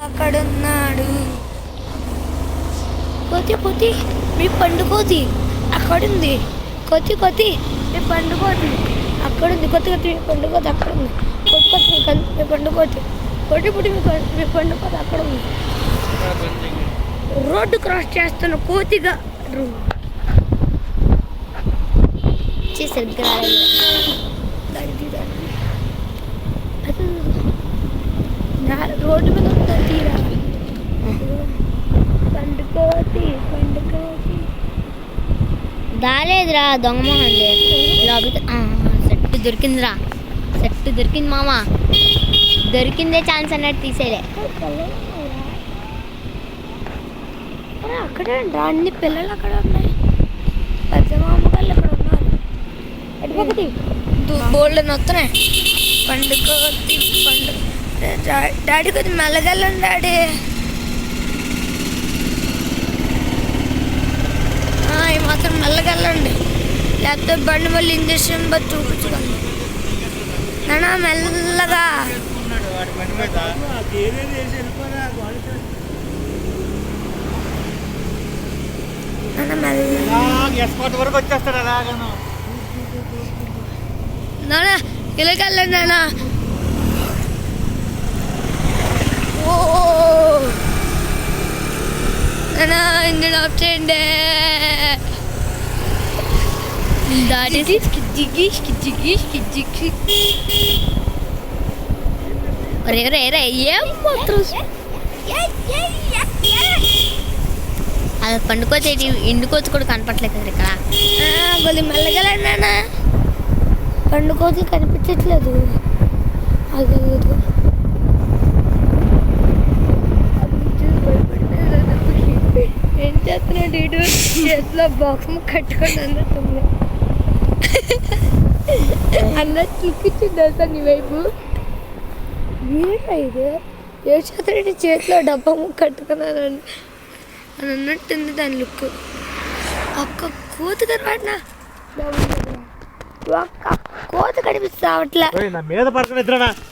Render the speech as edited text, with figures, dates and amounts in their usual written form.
అక్కడున్నాడు. కోతి మీ పండుకోతి అక్కడుంది. కొత్తి మీ పండుకోతి అక్కడుంది. కొత్తి మీ పండుకోతి అక్కడుంది. కొత్తి మీ పండుకోతి పొట్టి మీ పండుకోతి అక్కడ ఉంది. రోడ్డు క్రాస్ చేస్తున్న కోతిగా రోడ్డు మీద ఉందా తీరా. పండుకోతి దాలేదురా దొంగమోహన్ సెట్ దొరికిందిరా. సెట్ దొరికింది మామ. దొరికిందే ఛాన్స్ అన్నట్టు తీసేలే. అక్కడే అన్ని పిల్లలు అక్కడ ఉన్నాయి. పెద్ద మామగాళ్ళు అక్కడ ఉన్నారు. ఎటుపక్కటి బోల్డ్ వస్తున్నాయి. పండుకోతి డాడీ కొద్ది మెల్లగెళ్ళండి డాడీ. ఈ మాత్రం మెల్లగెళ్ళండి, లేకపోతే బండి మళ్ళీ ఇంజక్షన్ బట్టి చూపించగలను. నానా మెల్లగా నానా ఇలాగెళ్ళండి నానా. ఓ నానా ఇంజన్ ఆఫ్ చేయండి. అది పండుకోతే ఎండుకోతి కూడా కనపట్లేదు కదా ఇక్కడ. కొద్ది మెల్లగలండి నాన్న. పండుకోతి కనిపించట్లేదు. అది ఏం చేస్తున్నాడు ఇటు చేతిలో బాక్స్ కట్టుకొని అన్నట్టుంది. అన్నట్టు చూపించింది సార్ నీ వైపు. ఏంటా ఇది? ఏ చేతుడి చేతిలో డబ్బా కట్టుకున్నాను అని అన్నట్టుంది దాని లుక్. ఒక్క కోతి కనపడినా ఒక్క కోతి కనిపిస్తా అవట్లే.